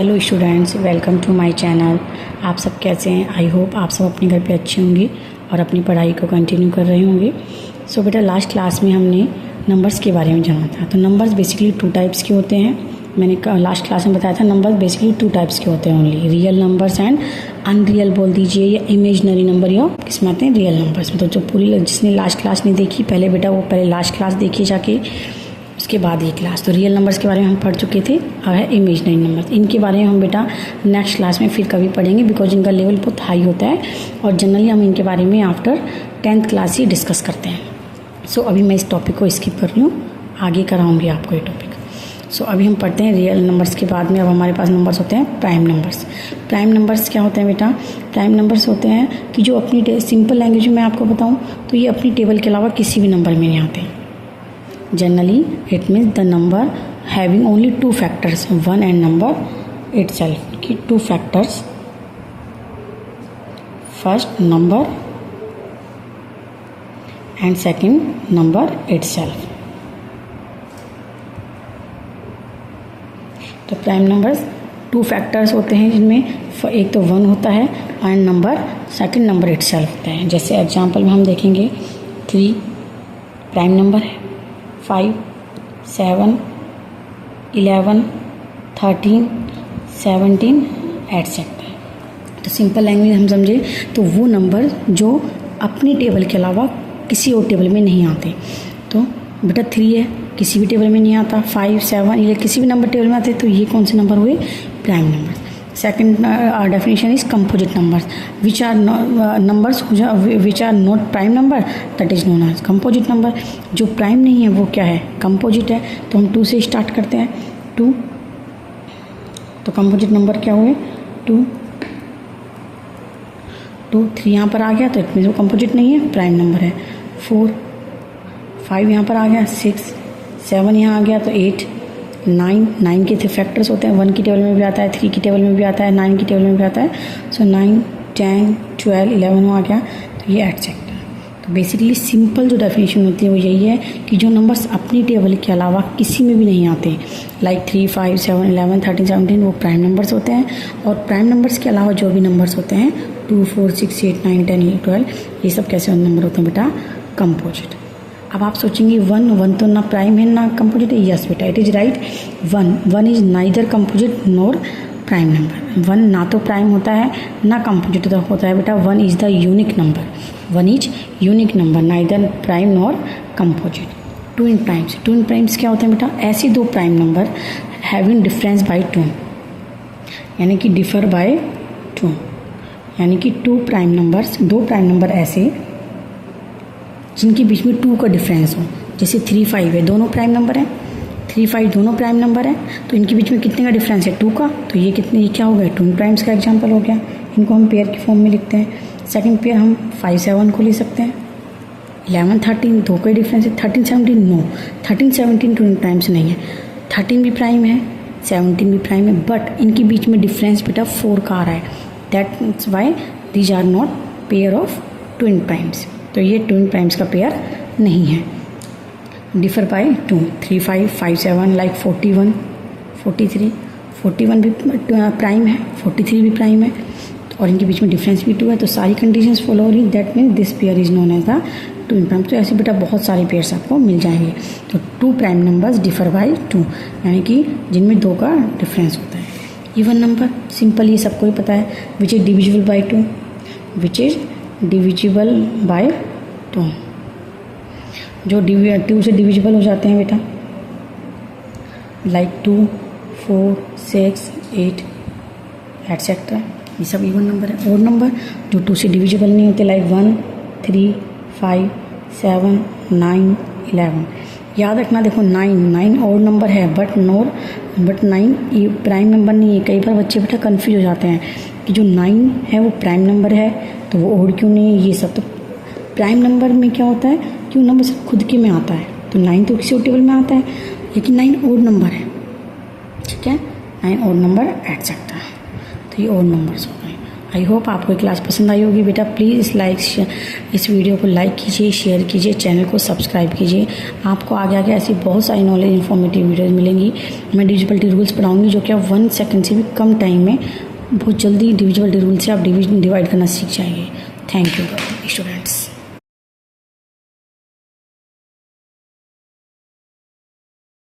Hello students, welcome to my channel. आप सब कैसे हैं? आई होप आप सब अपने घर पे अच्छे होंगे और अपनी पढ़ाई को कंटिन्यू कर रहे होंगे। सो बेटा, लास्ट क्लास में हमने नंबर्स के बारे में जाना था। तो नंबर्स बेसिकली टू टाइप्स के होते हैं। मैंने लास्ट क्लास में बताया था नंबर्स बेसिकली टू टाइप्स के होते हैं only, real numbers and unreal बोल दीजिए, या इमेजनरी नंबर, या किस में आते हैं रियल नंबर्स में। तो जो पूरी जिसने लास्ट क्लास नहीं देखी पहले बेटा, वो पहले लास्ट क्लास देखिए जाके, उसके बाद ये क्लास। तो रियल नंबर्स के बारे में हम पढ़ चुके थे। अब है इमेजनरी नंबर्स। इनके बारे में हम बेटा नेक्स्ट क्लास में फिर कभी पढ़ेंगे, बिकॉज इनका लेवल बहुत हाई होता है और जनरली हम इनके बारे में आफ्टर 10th क्लास ही डिस्कस करते हैं। सो अभी मैं इस टॉपिक को स्किप कर रही हूँ, आगे कराऊंगी आपको ये टॉपिक। सो अभी हम पढ़ते हैं रियल नंबर्स के बाद में। अब हमारे पास नंबर्स होते हैं प्राइम नंबर्स। प्राइम नंबर्स क्या होते हैं बेटा? प्राइम नंबर्स होते हैं कि जो अपनी सिंपल लैंग्वेज में मैं आपको बताऊँ तो ये अपनी टेबल के अलावा किसी भी नंबर में नहीं आते। Generally, it means the number having only two factors, one and number itself. कि two factors, first number and second number itself. तो प्राइम नंबर्स टू फैक्टर्स होते हैं, जिनमें एक तो वन होता है and number second number itself होता है। जैसे एग्जांपल में हम देखेंगे 3 प्राइम नंबर है, 5, 7, 11, 13, 17 एटसेट्रा। तो सिंपल लैंग्वेज हम समझे तो वो नंबर जो अपनी टेबल के अलावा किसी और टेबल में नहीं आते। तो बेटा 3 है, किसी भी टेबल में नहीं आता। 5, 7 ये किसी भी नंबर टेबल में आते। तो ये कौन से नंबर हुए? Prime number. Second definition is composite numbers, which are numbers which are not prime number, that is known as composite number. जो प्राइम नहीं है वो क्या है? कंपोजिट है। तो हम 2 से स्टार्ट करते हैं। 2, तो कंपोजिट नंबर क्या हुए? 2, 3 यहाँ पर आ गया तो इट मीन्स वो कंपोजिट नहीं है, प्राइम नंबर है। 4, 5 यहाँ पर आ गया, 6, 7 यहाँ आ गया तो 8, 9 के फैक्टर्स होते हैं। 1 की टेबल में भी आता है, 3 की टेबल में भी आता है, 9 की टेबल में भी आता है। सो 9, 10, 12, 11 आ गया तो ये एटसेट्रा। तो बेसिकली सिंपल जो डेफिनेशन होती है वो यही है कि जो नंबर्स अपनी टेबल के अलावा किसी में भी नहीं आते, लाइक 3, 5, 7, 11, 13, 17, वो प्राइम नंबर्स होते हैं। और प्राइम नंबर्स के अलावा जो भी नंबर्स होते हैं 2, 4, 6, 8, 9, 10, 12, ये सब कैसे नंबर होते हैं बेटा? कंपोजिट। अब आप सोचेंगे 1 तो ना प्राइम है ना कंपोजिट है। यस बेटा, it is right. 1 is neither composite nor prime number. 1 ना तो प्राइम होता है ना कंपोजिट होता है बेटा। 1 is the unique number. 1 is unique number, neither prime nor composite. Twin primes क्या होते हैं बेटा? ऐसे दो prime number having difference bye 2, यानी कि डिफर बाय 2, यानी कि दो प्राइम नंबर ऐसे जिनके बीच में 2 का डिफरेंस हो। जैसे 3, 5 है, दोनों प्राइम नंबर हैं। 3, 5 दोनों प्राइम नंबर हैं, तो इनके बीच में कितने का डिफरेंस है? 2 का। तो ये कितने, ये क्या हो गया? ट्विन प्राइम्स का एग्जांपल हो गया। इनको हम पेयर की फॉर्म में लिखते हैं। सेकंड पेयर हम 5, 7 को ले सकते हैं। 11, 13 दो का ही डिफरेंस है। 13, 17 नो, 13, 17 ट्विन प्राइम्स नहीं है। 13 भी प्राइम है, 17 भी प्राइम है, बट इनके बीच में डिफरेंस बेटा 4 का आ रहा है। That's why these are not pair of twin primes. तो ये ट्विन प्राइम्स का पेयर नहीं है। डिफर बाय 2, 3, 5, 5, 7, लाइक 41, 43, 41 भी प्राइम है, 43 भी प्राइम है, और इनके बीच में डिफरेंस भी 2 है। तो सारी कंडीशंस फॉलो हो रही, that means this pair is known as the twin prime. तो ऐसे बेटा बहुत सारे पेयर्स आपको मिल जाएंगे। तो 2 प्राइम नंबर्स डिफर बाय 2, यानी कि जिनमें 2 का डिफरेंस होता है। इवन नंबर सिंपल, ये सबको ही पता है, which is divisible by 2, which is divisible by 2, जो 2 से डिविजिबल हो जाते हैं बेटा, लाइक 2, 4, 6, 8 एटसेट्रा, ये सब इवन नंबर है। और नंबर जो 2 से डिविजिबल नहीं होते, लाइक 1, 3, 5, 7, 9, 11। याद रखना, देखो 9 और नंबर है, बट 9 ये प्राइम नंबर नहीं है। कई बार बच्चे बेटा कन्फ्यूज हो जाते हैं कि जो 9 है वो प्राइम नंबर है तो वो और क्यों नहीं है। ये सब तो प्राइम नंबर में क्या होता है कि वो नंबर सिर्फ खुद के में आता है। तो 9 तो किसी और टेबल में आता है, लेकिन 9 और नंबर है, ठीक है, 9 और नंबर एटसेट्रा। तो ये और नंबर्स हो गए। आई होप आपको क्लास पसंद आई होगी बेटा। प्लीज़ इस वीडियो को लाइक कीजिए, शेयर कीजिए, चैनल को सब्सक्राइब कीजिए। आपको आगे आगे ऐसी बहुत सारी नॉलेज इन्फॉर्मेटिव वीडियोज़ मिलेंगी। मैं डिविजिबिलिटी रूल्स पढ़ाऊँगी जो कि आप 1 सेकंड से भी कम टाइम में बहुत जल्दी डिविजिबिलिटी रूल से आप डिवाइड करना सीख जाएंगे। Thank you students.